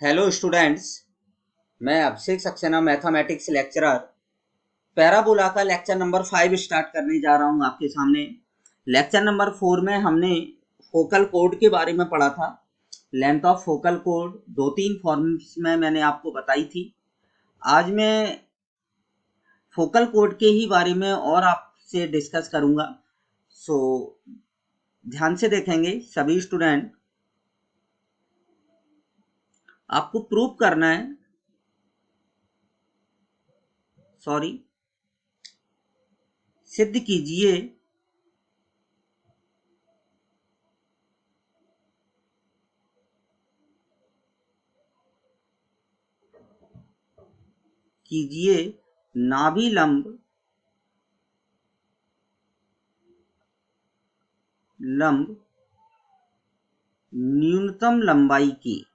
Hello students, मैं अभिषेक Saxena mathematics lecturer parabola का lecture number 5 start करने जा रहा हूं आपके सामने। लेक्चर नंबर 4 में हमने फोकल कोड के बारे में पढ़ा था। Length of focal code 2-3 forms में मैंने आपको बताई थी। आज मैं फोकल कोड के ही बारे में और आपसे डिस्कस करूंगा। सो ध्यान से देखेंगे सभी स्टूडेंट। आपको प्रूव करना है, सिद्ध कीजिए नाभिलंब न्यूनतम लंबाई की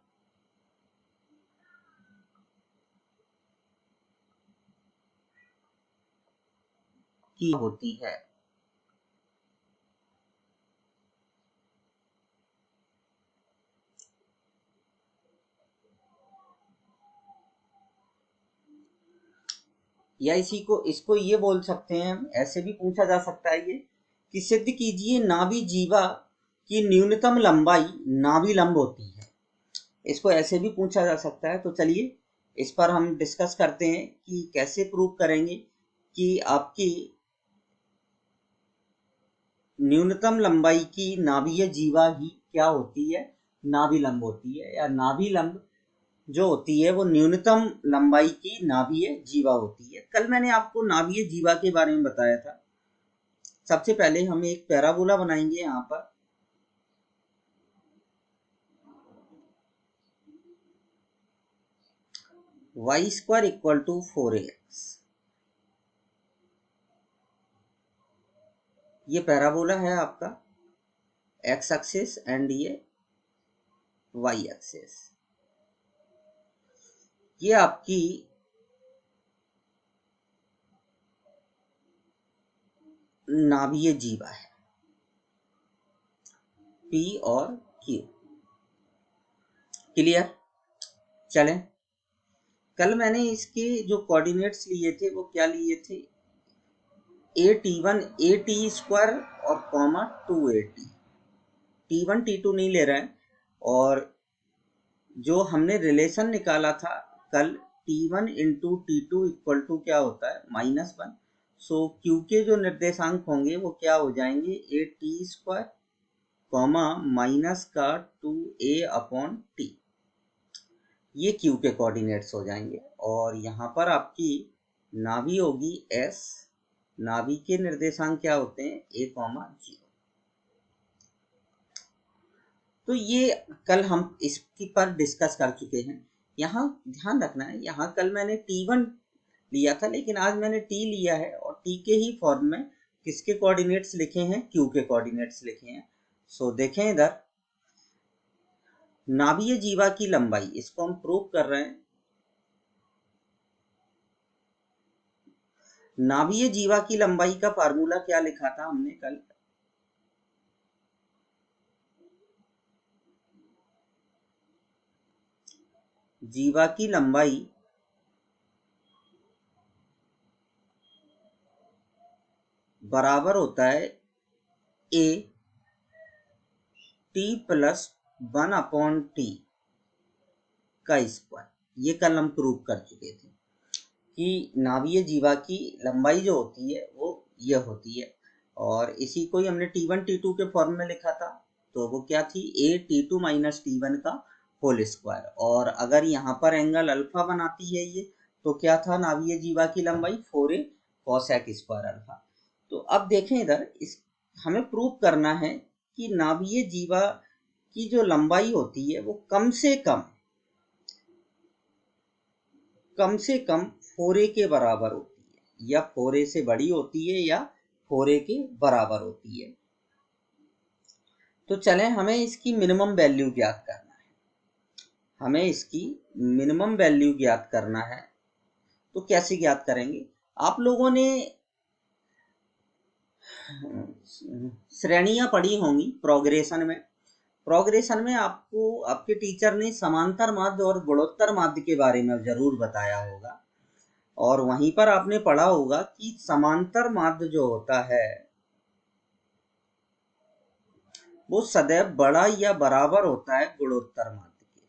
होती है। या इसको ये बोल सकते हैं, ऐसे भी पूछा जा सकता है ये कि सिद्ध कीजिए नाभि जीवा की न्यूनतम लंबाई नाभिलंब होती है। इसको ऐसे भी पूछा जा सकता है। तो चलिए इस पर हम डिस्कस करते हैं कि कैसे प्रूव करेंगे कि आपकी न्यूनतम लंबाई की नाभीय जीवा ही क्या होती है, नाभिलंब होती है, या नाभिलंब जो होती है वो न्यूनतम लंबाई की नाभीय जीवा होती है। कल मैंने आपको नाभीय जीवा के बारे में बताया था। सबसे पहले हम एक पैराबोला बनाएंगे। यहाँ पर y² इक्वल टू 4ax, ये पैराबोला है आपका x एक्सिस एंड ये y एक्सिस। ये आपकी नाभीय जीवा है P और Q। क्लियर? चलें, कल मैंने इसके जो कोऑर्डिनेट्स लिए थे वो क्या लिए थे, at² और कॉमा 2at। t1 t2 नहीं ले रहे हैं। और जो हमने रिलेशन निकाला था कल, t1 into t2 equal to क्या होता है, -1। सो q के जो निर्देशांक होंगे वो क्या हो जाएंगे, at² कॉमा माइनस का 2a अपॉन t। ये q के कोऑर्डिनेट्स हो जाएंगे। और यहाँ पर आपकी नाभि होगी s। नाभि के निर्देशांक क्या होते हैं, a,0। तो ये कल हम इसकी पर डिस्कस कर चुके हैं। यहाँ ध्यान रखना है, यहाँ कल मैंने t1 लिया था, लेकिन आज मैंने t लिया है और t के ही फॉर्म में किसके कोऑर्डिनेट्स लिखे हैं, q के कोऑर्डिनेट्स लिखे हैं। सो देखें इधर, नाभीय जीवा की लंबाई, इसको हम प्रूव कर रहे हैं। नाभीय जीवा की लंबाई का फार्मूला क्या लिखा था हमने कल, जीवा की लंबाई बराबर होता है a t plus 1 upon T का स्क्वायर। ये कल हम प्रूव कर चुके थे कि नाभीय जीवा की लंबाई जो होती है वो ये होती है। और इसी को ही हमने t1 t2 के फॉर्म में लिखा था। तो वो क्या थी, a t2 माइनस t1 का होल स्क्वायर। और अगर यहाँ पर एंगल अल्फा बनाती है ये, तो क्या था, नाभीय जीवा की लंबाई 4a cosec स्क्वायर अल्फा। तो अब देखें इधर, इस हमें प्रूव करना है कि नाभीय जीवा की जो लंबाई होती है वो कम से कम 4a के बराबर होती है, या 4a से बड़ी होती है, या 4a के बराबर होती है। तो चलें, हमें इसकी मिनिमम वैल्यू ज्ञात करना है। तो कैसे ज्ञात करेंगे, आप लोगों ने श्रेणियां पढ़ी होंगी प्रोग्रेशन में। प्रोग्रेशन में आपको आपके टीचर ने समांतर माध्य और गुणोत्तर माध्य के बारे में जरूर बताया होगा, और वहीं पर आपने पढ़ा होगा कि समांतर माध्य जो होता है वो सदैव बड़ा या बराबर होता है गुणोत्तर माध्य के।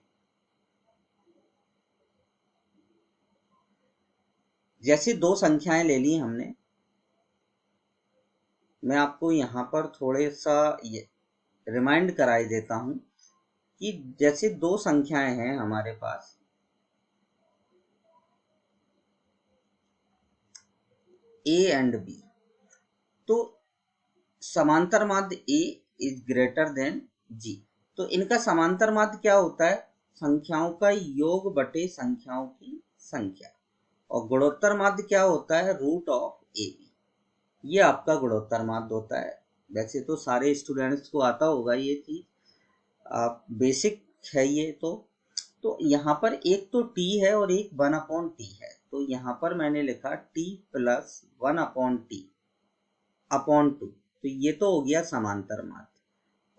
जैसे दो संख्याएं ले ली हमने, मैं आपको यहाँ पर थोड़े सा ये रिमाइंड कराई देता हूं कि जैसे दो संख्याएं हैं हमारे पास, ए एंड बी, तो समांतर माध्य ए इज ग्रेटर देन जी, तो इनका समांतर माध्य क्या होता है? संख्याओं का योग बटे संख्याओं की संख्या। और गुणोत्तर माध्य क्या होता है? Root of A B. ये आपका गुणोत्तर माध्य होता है। वैसे तो सारे स्टूडेंट्स को आता होगा ये चीज, आप बेसिक है ये तो यहाँ पर एक तो t है और एक 1/t है, तो यहाँ पर मैंने लिखा t प्लस 1/t अपॉन 2, तो ये तो हो गया समांतर माध्य।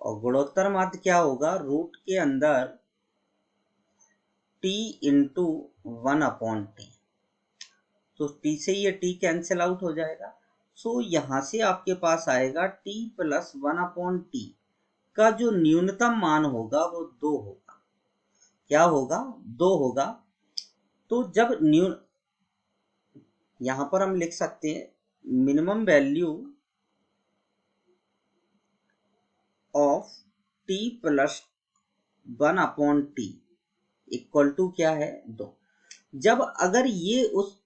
और गुणोत्तर माध्य क्या होगा? रूट के अंदर t इंटू 1/t, तो t से ये t कैंसिल आउट हो जाएगा। सो यहाँ से आपके पास आएगा t प्लस 1/t का जो न्यूनतम मान होगा वो 2 होगा। क्या होगा? 2 होगा। तो जब यहाँ पर हम लिख सकते हैं minimum value of t plus 1/t equal to क्या है? 2। जब अगर ये उस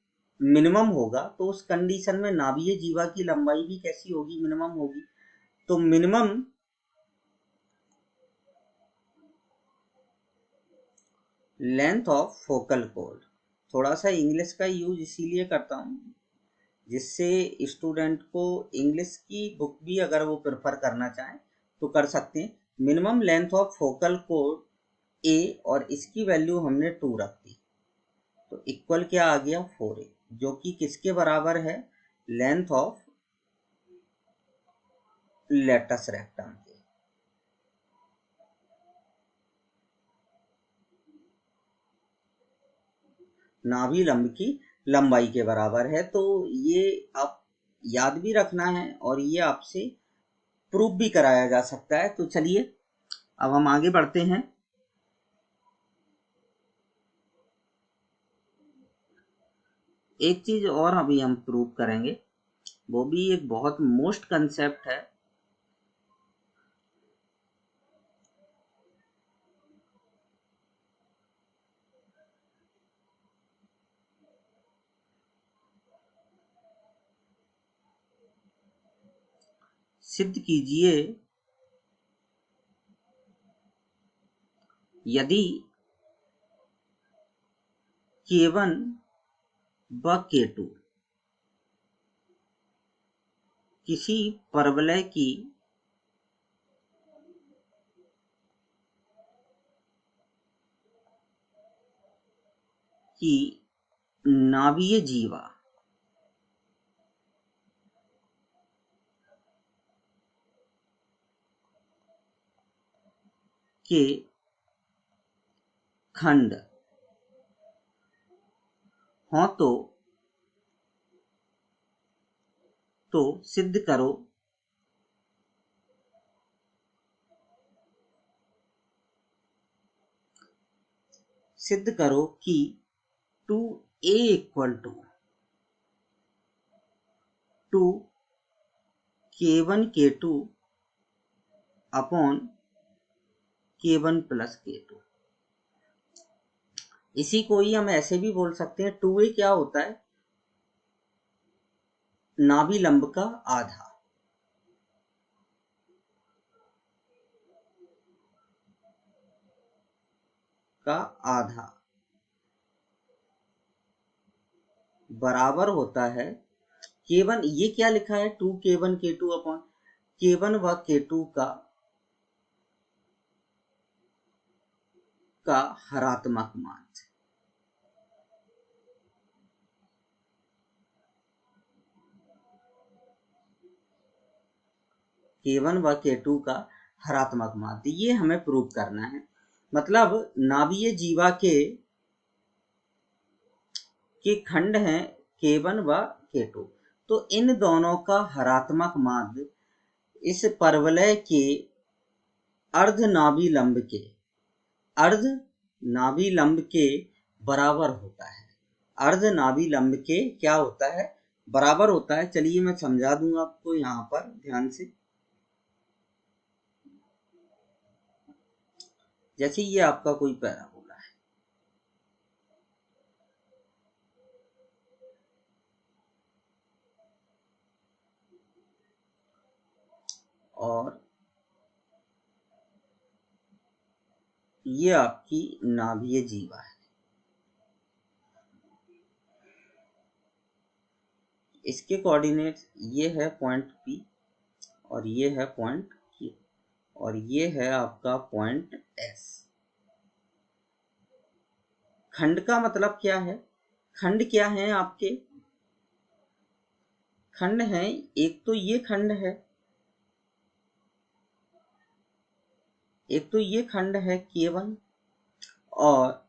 मिनिमम होगा तो उस कंडीशन में नाभिकीय जीवा की लंबाई भी कैसी होगी? मिनिमम होगी। तो minimum length of focal code, थोड़ा सा इंग्लिश का यूज इसीलिए करता हूँ जिससे स्टूडेंट को इंग्लिश की बुक भी अगर वो प्रेफर करना चाहें तो कर सकते हैं। मिनिमम लेंथ ऑफ फोकल कोड ए, और इसकी वैल्यू हमने 2 रख दी, तो इक्वल क्या आ गया? 4a, जो कि किसके बराबर है? लेंथ ऑफ लेटस रेक्टम के। नाभि लंब की लंबाई के बराबर है। तो ये आप याद भी रखना है और ये आपसे प्रूफ भी कराया जा सकता है। तो चलिए अब हम आगे बढ़ते हैं। एक चीज और अभी हम प्रूव करेंगे, वो भी एक बहुत मोस्ट कंसेप्ट है। सिद्ध कीजिए यदि K1 व K2 किसी परवलय की नाभीय जीवा के खंड हो तो सिद्ध करो कि 2a equal to 2k1 k2 upon k1 plus k2। इसी को ही हम ऐसे भी बोल सकते हैं, 2a क्या होता है? नाभि लंब का आधा, बराबर होता है K1। ये क्या लिखा है? 2k1 k2 अपॉन K1 व K2 का हरात्मक मान। K1 व K2 का हरात्मक माध्य, ये हमें प्रूव करना है। मतलब नाभिय जीवा के खंड हैं K1 व K2, तो इन दोनों का हरात्मक माध्य इस परवलय के अर्धनाभिलंब के बराबर होता है। अर्धनाभिलंब के क्या होता है? बराबर होता है। चलिए मैं समझा दूंगा आपको यहाँ पर ध्यान से। जैसे ये आपका कोई पैराबोला है, और ये आपकी नाभिय जीवा है। इसके कोऑर्डिनेट्स ये है पॉइंट P और ये है पॉइंट Q और ये है आपका पॉइंट S। खंड का मतलब क्या है? खंड क्या है आपके? खंड है, एक तो ये खंड है, एक तो ये खंड है K1 और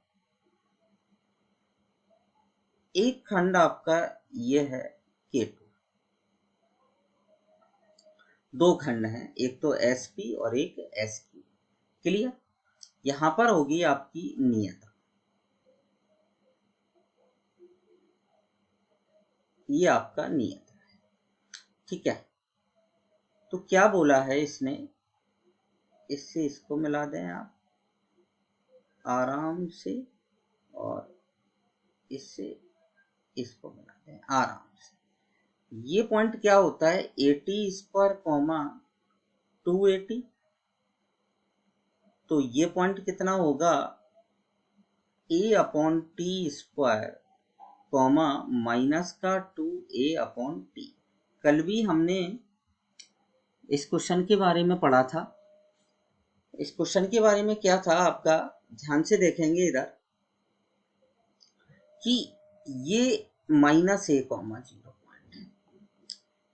एक खंड आपका ये है K2। दो खंड हैं, एक तो SP और एक SQ। क्लियर? यहां पर होगी आपकी नियत, ये आपका नियत है। ठीक है, तो क्या बोला है इसने? इससे इसको मिला दें आप आराम से, और इससे इसको मिला दें आराम से। ये पॉइंट क्या होता है? 80 स्क्वायर कॉमा 280। तो ये पॉइंट कितना होगा? A/T स्क्वायर कॉमा माइनस का 2A/T। कल भी हमने इस क्वेश्चन के बारे में पढ़ा था। इस क्वेश्चन के बारे में क्या था आपका? ध्यान से देखेंगे इधर कि ये -A, 0 पॉइंट है।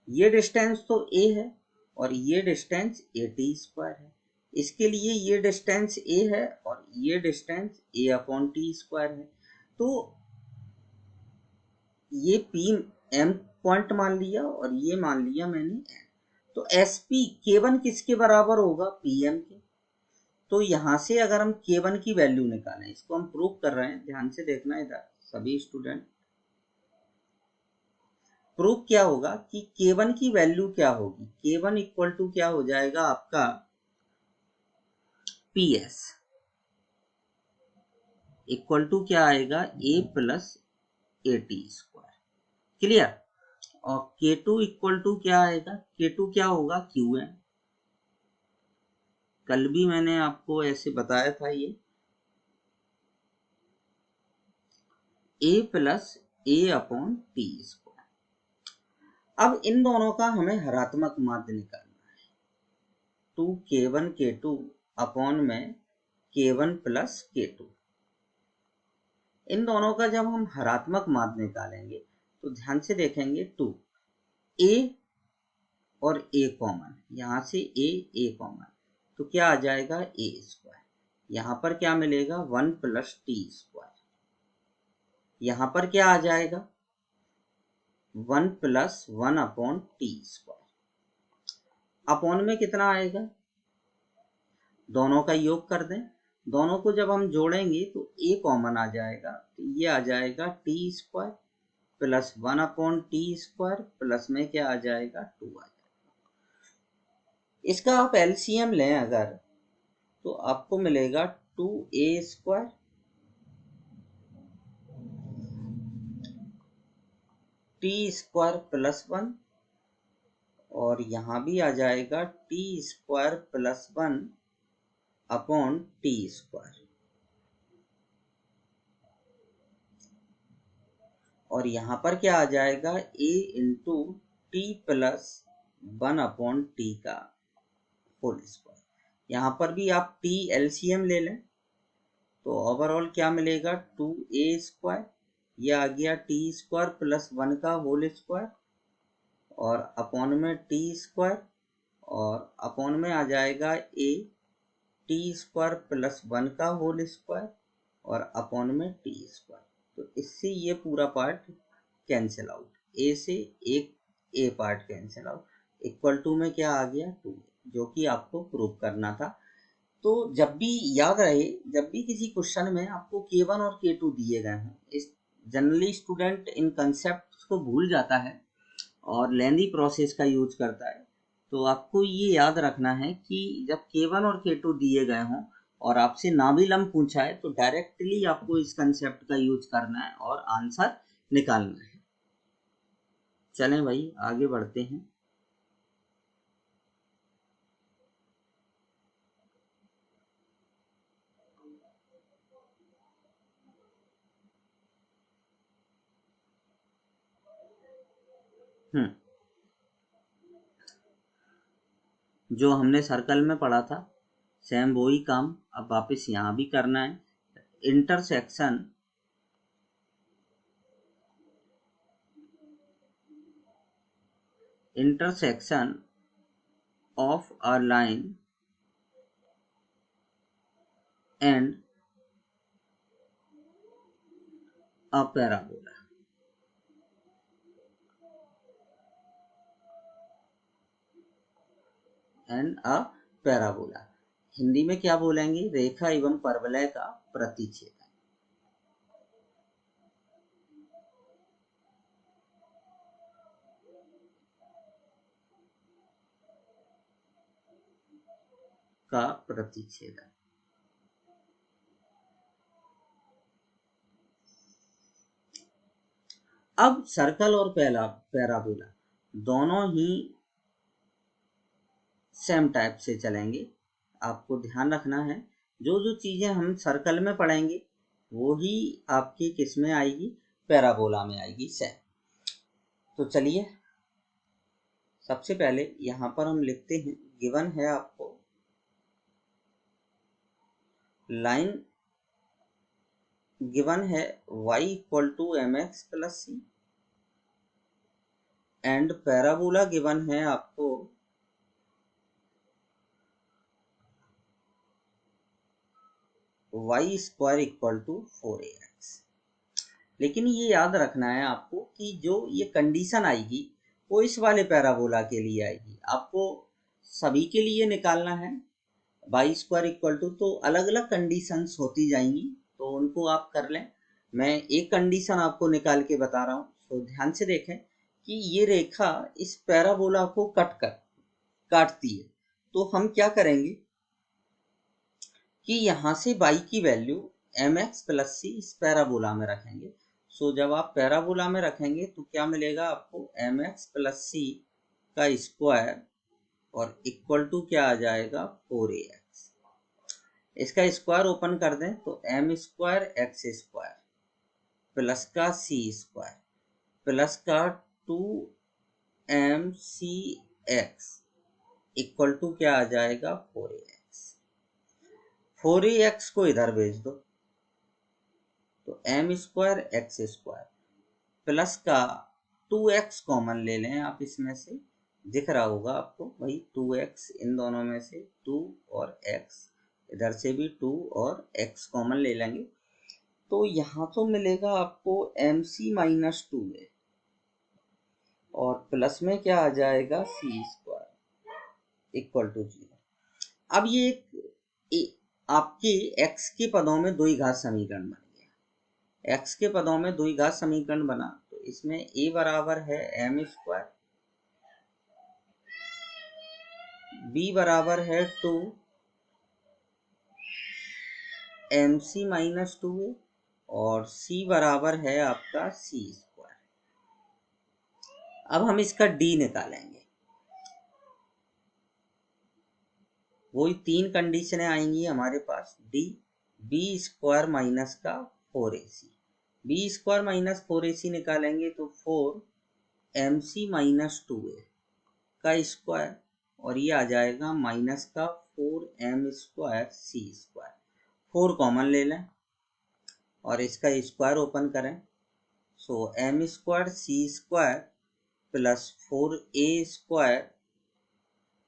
ये डिस्टेंस तो A है और ये डिस्टेंस AT स्क्वायर है। इसके लिए ये डिस्टेंस A है और ये डिस्टेंस A/T स्क्वायर है। तो ये PM पॉइंट मान लिया और ये मान लिया मैंने M। तो SP K1 किसके बराबर होगा? PM के। तो यहां से अगर हम K1 की वैल्यू निकालें, इसको हम प्रूव कर रहे हैं, ध्यान से देखना इधर सभी स्टूडेंट। प्रूफ क्या होगा कि K1 की वैल्यू क्या होगी? K1 इक्वल टू क्या हो जाएगा आपका? PS इक्वल टू क्या आएगा? A+AT square. क्लियर? और K2 इक्वल टू क्या आएगा? K2 क्या होगा? QM। कल भी मैंने आपको ऐसे बताया था, ये A+A/T स्क्वायर। अब इन दोनों का हमें हरात्मक माध्य निकालना है। 2K1 K2 अपॉन में K1 प्लस K2। इन दोनों का जब हम हरात्मक माध्य निकालेंगे तो ध्यान से देखेंगे 2 A और A कॉमन, यहां से A कॉमन, तो क्या आ जाएगा? A square. यहां पर क्या मिलेगा? 1 + T स्क्वायर। यहां पर क्या आ जाएगा? 1 + 1/T स्क्वायर। अपॉन में कितना आएगा? दोनों का योग कर दें। दोनों को जब हम जोड़ेंगे तो A कॉमन आ जाएगा, तो ये आ जाएगा T square plus 1/T square plus में क्या आ जाएगा? 2 आ जाएगा। इसका आप LCM लें अगर, तो आपको मिलेगा 2A square T square plus 1, और यहां भी आ जाएगा T square plus 1/T square, और यहां पर क्या आ जाएगा? A into T plus 1/T का होल स्क्वायर। यहां पर भी आप T LCM ले लें तो ओवरऑल क्या मिलेगा? 2A स्क्वायर, ये आ गया T स्क्वायर प्लस 1 का होल स्क्वायर, और अपॉन में T स्क्वायर, और अपॉन में आ जाएगा ए टी स्क्वायर प्लस 1 का होल स्क्वायर और अपॉन में टी स्क्वायर। तो इससे ये पूरा पार्ट कैंसिल आउट, ए से एक A part cancel out, equal to में क्या आ गया 2, जो कि आपको प्रूव करना था। तो जब भी याद रहे, जब भी किसी क्वेश्चन में आपको K1 और K2 दिए गए हों, इस जनरली स्टूडेंट इन कंसेप्ट को भूल जाता है और लेंदी प्रोसेस का यूज करता है। तो आपको ये याद रखना है कि जब K1 और K2 दिए गए हों और आपसे नाभिलम पूछा है तो डायरेक्टली आपको इस कंसेप्ट का यूज करना है और आंसर निकालना है। चलें भाई आगे बढ़ते हैं। जो हमने सर्कल में पढ़ा था सेम वही काम अब वापस यहाँ भी करना है। Intersection of a line and a parabola. And a parabola Hindi में क्या बोलेंगे? रेखा एवं परवलय का प्रतिच्छेदन। का प्रतिच्छेदन। अब सर्कल और पैराबोला दोनों ही सेम टाइप से चलेंगे। आपको ध्यान रखना है जो जो चीजें हम सर्कल में पढ़ेंगे वो ही आपकी किस में आएगी? पैराबोला में आएगी सेम। तो चलिए सबसे पहले यहाँ पर हम लिखते हैं, गिवन है आपको लाइन, गिवन है y equal to mx plus C and parabola given है आपको y square equal to 4ax। लेकिन ये याद रखना है आपको कि जो ये कंडीशन आएगी वो इस वाले पैराबोला के लिए आएगी, आपको सभी के लिए निकालना है। वाई स्क्वायर इक्वल टू, तो अलग अलग कंडीशंस होती जाएंगी तो उनको आप कर लें। मैं एक कंडीशन आपको निकाल के बता रहा हूँ, तो ध्यान से देखें कि ये रेखा इस पैराबोला को काटती है। तो हम क्या करेंगे कि यहाँ से y की वैल्यू mx प्लस सी इस पैराबोला में रखेंगे। सो जब आप पैराबोला में रखेंगे तो क्या मिलेगा आपको? mx प्लस सी का स्क्वायर और इक्वल टू क्या आ जाएगा? 4ax। इसका स्क्वायर ओपन कर दें तो m square x square plus का सी स्क्वायर प्लस का 2mcx इक्वल टू क्या आ जाएगा? 4ax। 4ax को इधर भेज दो तो m square x square plus का 2x कॉमन ले लें आप, इसमें से दिख रहा होगा आपको भाई 2x, इन दोनों में से 2 और x, इधर से भी 2 और x कॉमन ले लेंगे तो यहाँ तो मिलेगा आपको mc माइनस 2a और प्लस में क्या आ जाएगा? सी स्क्वायर इक्वल टू 0। अब ये आपके x के पदों में द्विघात समीकरण बन गया। x के पदों में द्विघात समीकरण बना तो इसमें a बराबर है m स्क्वायर, b बराबर है 2 mc माइनस 2a और c बराबर है आपका सी स्क्वायर। अब हम इसका d निकालेंगे। वही तीन कंडीशनें आएंगी हमारे पास, डी बी स्क्वायर माइनस का 4ac, B square minus 4ac निकालेंगे तो 4mc माइनस 2a का स्क्वायर और ये आ जाएगा माइनस का 4m square C square. 4 common ले लें और इसका स्क्वायर ओपन करें। So m square C square plus 4a square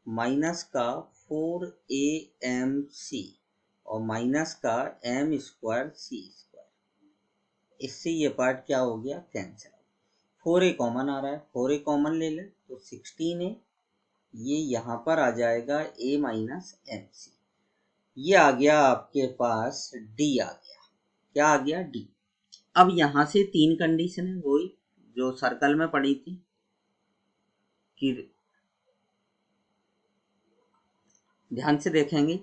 minus का 4am(c) और माइनस का m²c²। इससे ये पार्ट क्या हो गया, कैंसिल। 4a कॉमन आ रहा है, 4a कॉमन ले लें तो 16a, ये यहाँ पर आ जाएगा a माइनस mc। ये आ गया आपके पास d आ गया। क्या आ गया, d। अब यहाँ से तीन कंडीशन है, वही जो सर्कल में पड़ी थी कि ध्यान से देखेंगे।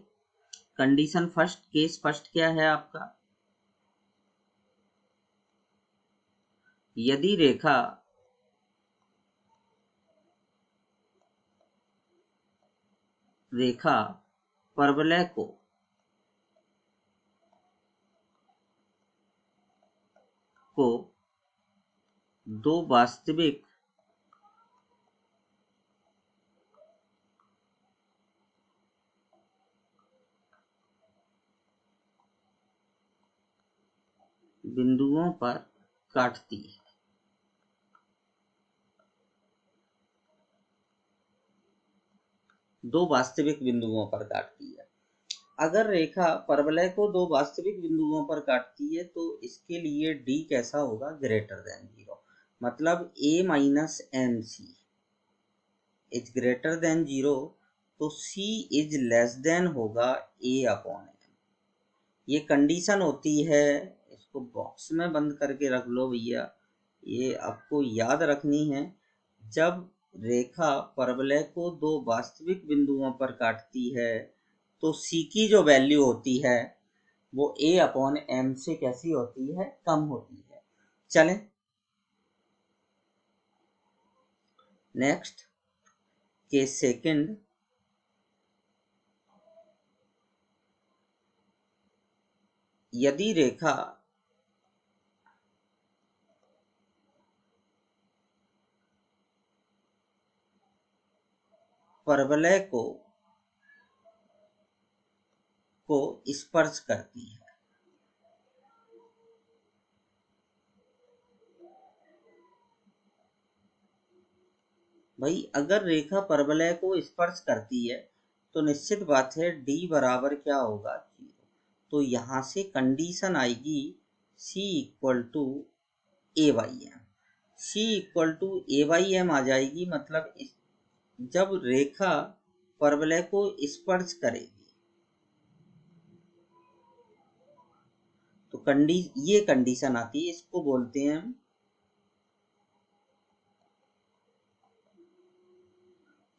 कंडीशन फर्स्ट, केस फर्स्ट क्या है आपका, यदि रेखा परवलय को दो वास्तविक बिंदुओं पर काटती है। दो वास्तविक बिंदुओं पर काटती है। अगर रेखा परवलय को दो वास्तविक बिंदुओं पर काटती है तो इसके लिए d कैसा होगा, ग्रेटर देन 0। मतलब a minus m c is greater than 0, तो c इज लेस देन होगा a अपॉन m। ये कंडीशन होती है, इसको बॉक्स में बंद करके रख लो भैया, ये आपको याद रखनी है। जब रेखा परवलय को दो वास्तविक बिंदुओं पर काटती है तो c की जो वैल्यू होती है वो a अपॉन m से कैसी होती है, कम होती है। चलें नेक्स्ट, केस सेकंड। यदि रेखा परवलय को स्पर्श करती है, भाई अगर रेखा परवलय को स्पर्श करती है तो निश्चित बात है d बराबर क्या होगा, 0। तो यहाँ से कंडीशन आएगी c equal to A by M. C equal to A by M आ जाएगी, मतलब जब रेखा परवलय को स्पर्श करेगी तो ये कंडीशन आती है, इसको बोलते हैं हम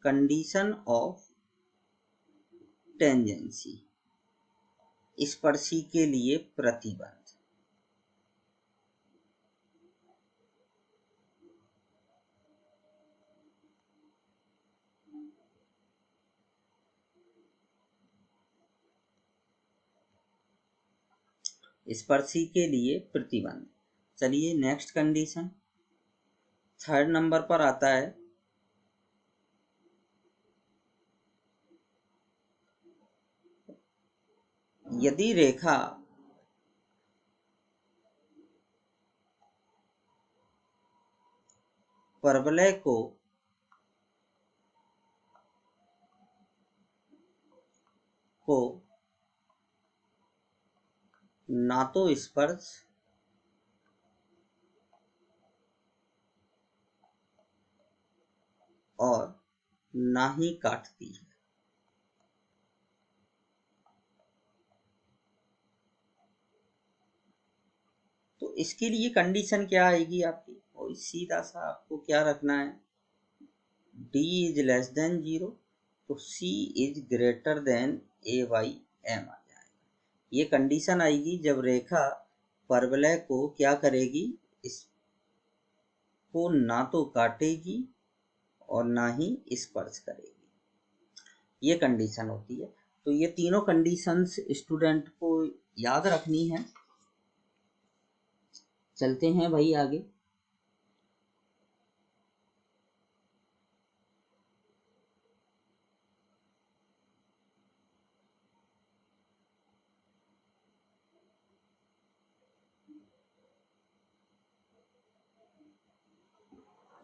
कंडीशन ऑफ टेंजेंसी, स्पर्शी के लिए प्रतिबंध। स्पर्शी के लिए प्रतिबंध। चलिए नेक्स्ट कंडीशन, थर्ड नंबर पर आता है। यदि रेखा परवलय को ना तो स्पर्श और ना ही काटती है, तो इसके लिए कंडीशन क्या आएगी आपकी, और सीधा सा आपको क्या रखना है, d इज लेस देन 0, तो c is greater than a by M आ जाएगा। ये कंडीशन आएगी जब रेखा परवलय को क्या करेगी, इसको ना तो काटेगी और ना ही स्पर्श करेगी। ये कंडीशन होती है। तो ये तीनों कंडीशंस स्टूडेंट को याद रखनी है। चलते हैं भाई आगे।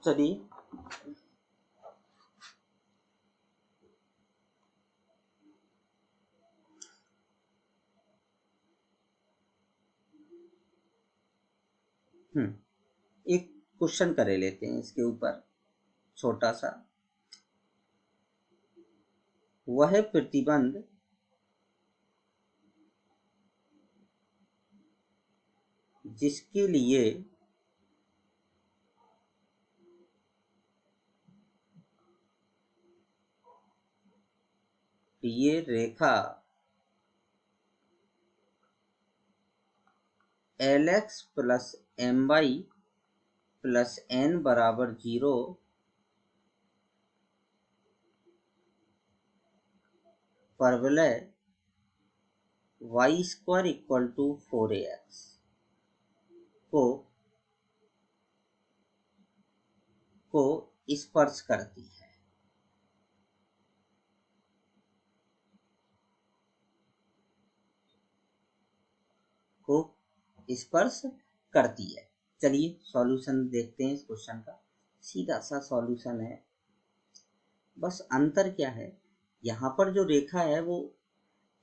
चलिए एक क्वेश्चन करे लेते हैं इसके ऊपर छोटा सा। वह प्रतिबंध जिसके लिए ये रेखा Lx plus My plus n बराबर 0 परवलय y square equal to 4ax को स्पर्श करती है। को स्पर्श करती है। चलिए सॉल्यूशन देखते हैं इस क्वेश्चन का। सीधा सा सॉल्यूशन है, बस अंतर क्या है, यहाँ पर जो रेखा है वो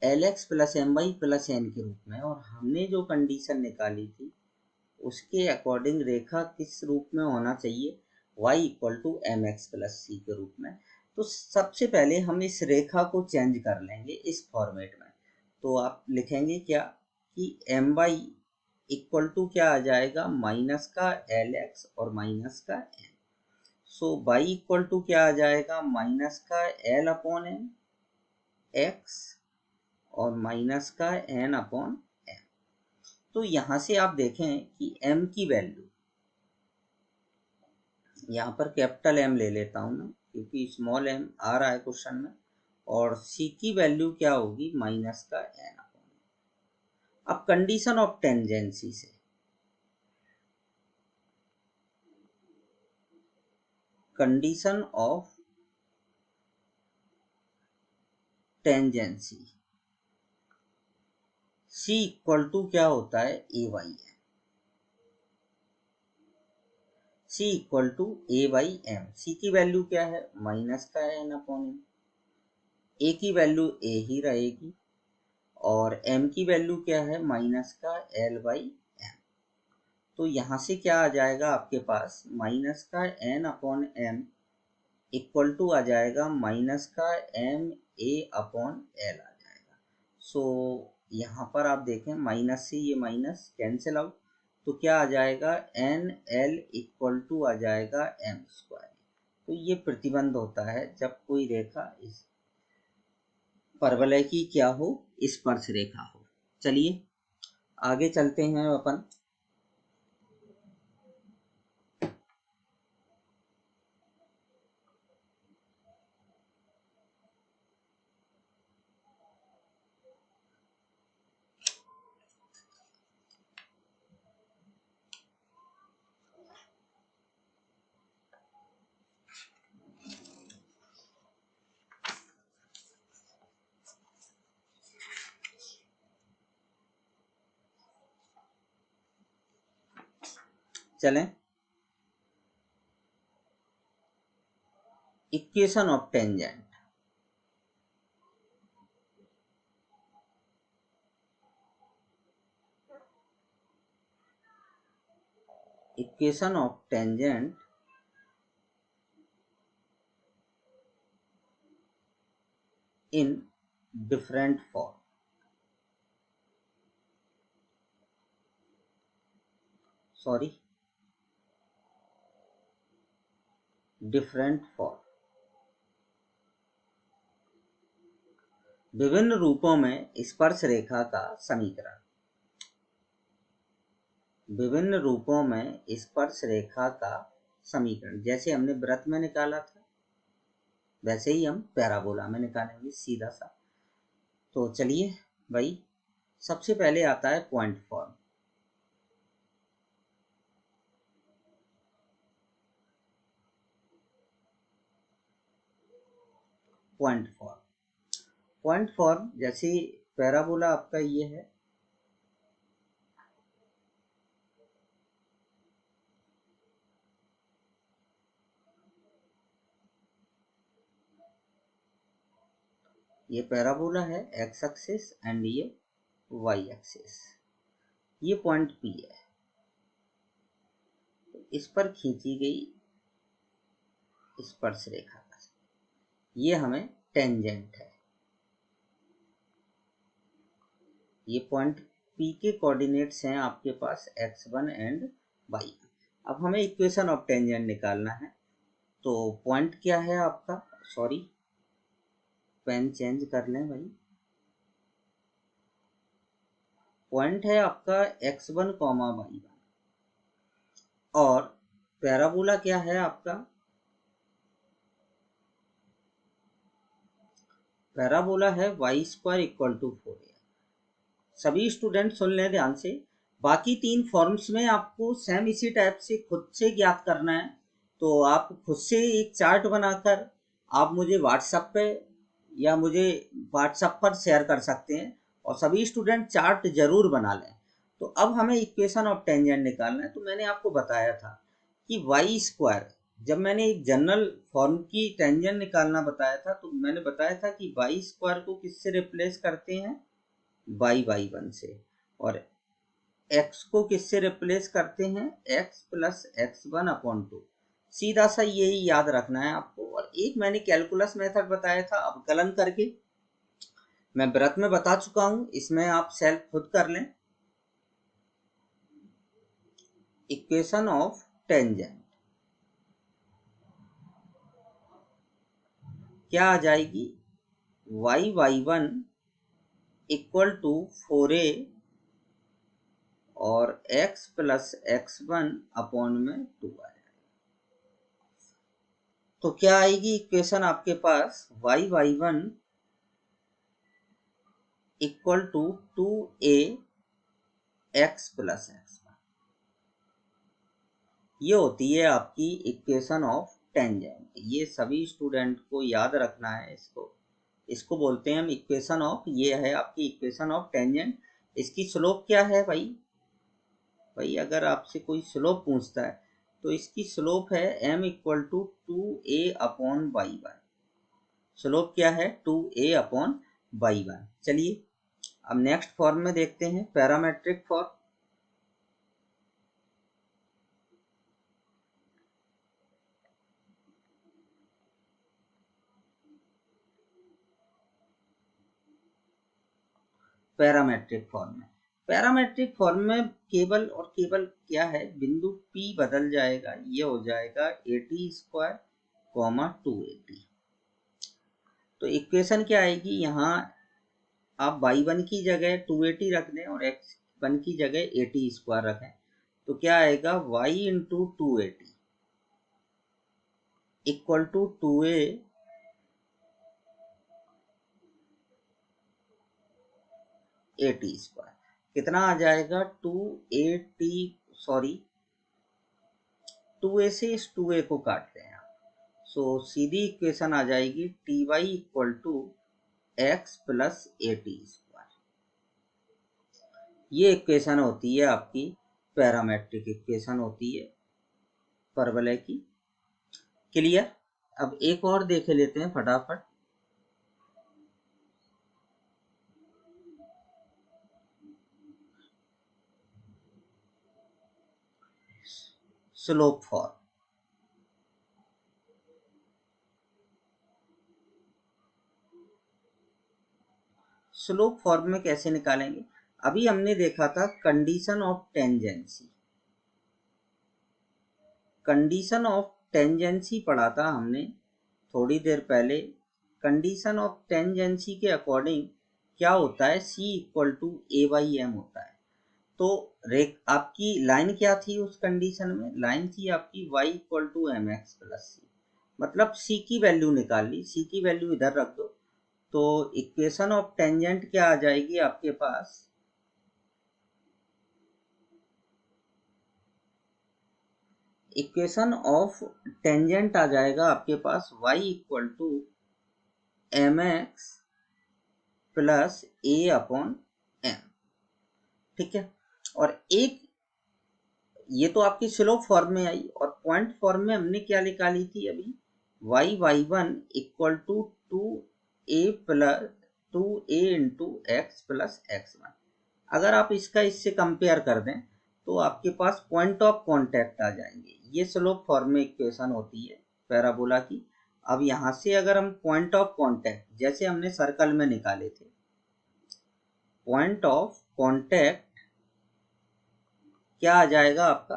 Lx plus My plus n के रूप में, और हमने जो कंडीशन निकाली थी उसके अकॉर्डिंग रेखा किस रूप में होना चाहिए, y equal to mx plus c के रूप में। तो सबसे पहले हम इस रेखा को चेंज कर लेंगे इस फॉर्मेट में। तो आप लिखेंगे क्या कि my इक्वल टू क्या आ जाएगा, माइनस का Lx और माइनस का n। So y equal to क्या आ जाएगा, माइनस का L अपॉन m x और माइनस का n अपॉन m। तो यहाँ से आप देखें कि m की वैल्यू, यहाँ पर कैपिटल M ले लेता हूँ मैं क्योंकि स्मॉल m आ रहा है क्वेश्चन में, और c की वैल्यू क्या होगी, माइनस का n अपॉन। अब कंडीशन ऑफ टेंजेंसी से, condition of tangency c equal to क्या होता है, a by M. c equal to a by M. C की वैल्यू क्या है, माइनस का n अपॉन एम। a की वैल्यू a ही रहेगी और m की वैल्यू क्या है, माइनस का l बाई एम। तो यहाँ से क्या आ जाएगा आपके पास, माइनस का n upon m equal to आ जाएगा माइनस का m a अपॉन l आ जाएगा। सो यहाँ पर आप देखें माइनस से ये माइनस कैंसिल आउट, तो क्या आ जाएगा, एन एल इक्वल टू आ जाएगा m स्क्वायर। तो ये प्रतिबंध होता है जब कोई रेखा इस परवलय की क्या हो, स्पर्श रेखा हो। चलिए आगे चलते हैं अपन। चलें, equation of tangent. Equation of tangent in different form। Sorry, different form. विभिन्न रूपों में स्पर्श रेखा का समीकरण। विभिन्न रूपों में स्पर्श रेखा का समीकरण, जैसे हमने वृत्त में निकाला था वैसे ही हम पैराबोला में निकालेंगे सीधा सा। तो चलिए भाई, सबसे पहले आता है point form. Point form, point form जैसे पैराबोला आपका ये है, ये पैराबोला है एक्स एक्सिस एंड ये वाई एक्सिस, ये पॉइंट पी है। इस पर खींची गई स्पर्श रेखा का, ये हमें टेंजेंट है। ये पॉइंट P के कोऑर्डिनेट्स हैं आपके पास x1 एंड y1। अब हमें इक्वेशन ऑफ टेंजेंट निकालना है। तो पॉइंट क्या है आपका, सॉरी पेन चेंज कर लें भाई। पॉइंट है आपका x1, y1 और पैराबोला क्या है आपका, पैराबोला है y² इक्वल टू 4a। सभी स्टूडेंट सुन लें ध्यान से, बाकी 3 फॉर्म्स में आपको सेम इसी टाइप से खुद से ज्ञात करना है। तो आप खुद से एक चार्ट बनाकर आप मुझे व्हाट्सएप पे या मुझे व्हाट्सएप पर शेयर कर सकते हैं, और सभी स्टूडेंट चार्ट जरूर बना लें। तो अब हमें इक्वेशन ऑफ टेंजेंट निकालना है। तो मैंने आपको बताया था कि y², जब मैंने एक जनरल फॉर्म की टेंजेंट निकालना बताया था, तो मैंने बताया था कि y² को किससे रिप्लेस करते हैं, y1 से, और x को किससे रिप्लेस करते हैं, x प्लस x1/2। सीधा सा यही याद रखना है आपको। और एक मैंने कैलकुलस मेथड बताया था अवकलन करके, मैं व्रत में बता चुका हूं, इसमें आप सेल्फ खुद कर लें। इक्वेशन ऑफ टेंजेंट क्या आ जाएगी, y1 इक्वल टू 4a और x प्लस x1/2 आ जाएगा। तो क्या आएगी इक्वेशन आपके पास, y1 equal to 2a x plus x1। ये होती है आपकी इक्वेशन ऑफ टेंजेंट। ये सभी स्टूडेंट को याद रखना है। इसको बोलते हैं हम इक्वेशन ऑफ, ये है आपकी इक्वेशन ऑफ टेंजेंट। इसकी स्लोप क्या है भाई अगर आपसे कोई स्लोप पूछता है तो इसकी स्लोप है m equal to 2a/y1। Slope क्या है, 2a/y1। चलिए अब नेक्स्ट फॉर्म में देखते हैं, पैरामेट्रिक फॉर्म। पैरामेट्रिक फॉर्म में केवल और केवल क्या है, बिंदु P बदल जाएगा, ये हो जाएगा at² 2at। तो इक्वेशन क्या आएगी, यहाँ आप y1 की जगह 2at रख दें और x1 की जगह at² रखें, तो क्या आएगा, y into 2at equal to 2a at²। कितना आ जाएगा, 2a से इस 2a को काटते हैं आप, सो सीधी इक्वेशन आ जाएगी ty equal to x plus at²। ये इक्वेशन होती है आपकी पैरामेट्रिक इक्वेशन होती है परवलय की। क्लियर। अब एक और देख लेते हैं फटाफट। स्लोप फॉर्म, स्लोप फॉर्म में कैसे निकालेंगे, अभी हमने देखा था condition of tangency. Condition of tangency पढ़ा था हमने थोड़ी देर पहले। कंडीशन ऑफ टेंजेंसी के अकॉर्डिंग क्या होता है, c इक्वल टू a/m होता है। तो आपकी लाइन क्या थी उस कंडीशन में, लाइन थी आपकी y equal to mx plus c, मतलब c की वैल्यू निकाल ली, c की वैल्यू इधर रख दो। तो इक्वेशन ऑफ टेंजेंट क्या आ जाएगी आपके पास, इक्वेशन ऑफ टेंजेंट आ जाएगा आपके पास y equal to mx plus a/m। ठीक है। और एक ये तो आपकी स्लोप फॉर्म में आई, और पॉइंट फॉर्म में हमने क्या निकाली थी अभी, y1 equal to 2a into x plus x1। अगर आप इसका इससे कंपेयर कर दें तो आपके पास पॉइंट ऑफ कांटेक्ट आ जाएंगे। ये स्लोप फॉर्म में इक्वेशन होती है पैराबोला की। अब यहाँ से अगर हम पॉइंट ऑफ कांटेक्ट जैसे हमने सर्कल में निकाले थे, पॉइंट ऑफ कांटेक्ट क्या आ जाएगा आपका,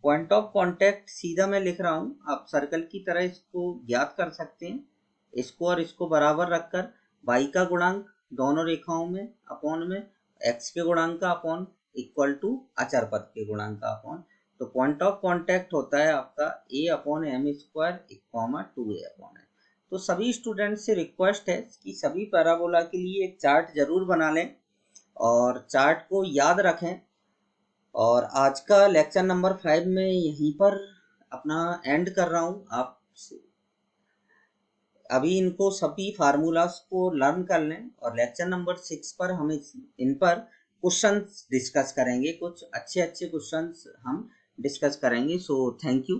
पॉइंट ऑफ कांटेक्ट सीधा मैं लिख रहा हूँ, आप सर्कल की तरह इसको ज्ञात कर सकते हैं। इसको और इसको बराबर रखकर y का गुणांक दोनों रेखाओं में अपॉन में x के गुणांक का अपॉन इक्वल टू अचर पद के गुणांक का अपॉन। तो पॉइंट ऑफ कांटेक्ट होता है आपका a upon m square 2a upon है। तो सभी स्टूडेंट से रिक्वेस्ट है कि सभी पैराबोला के लिए एक चार्ट जरूर बना लें और चार्ट को याद रखें। और आज का लेक्चर नंबर 5 में यहीं पर अपना एंड कर रहा हूँ। आप अभी इनको सभी फार्मूलास को लर्न कर लें और लेक्चर नंबर 6 पर हम इन पर क्वेश्चंस डिस्कस करेंगे, कुछ अच्छे क्वेश्चंस हम डिस्कस करेंगे। So thank you.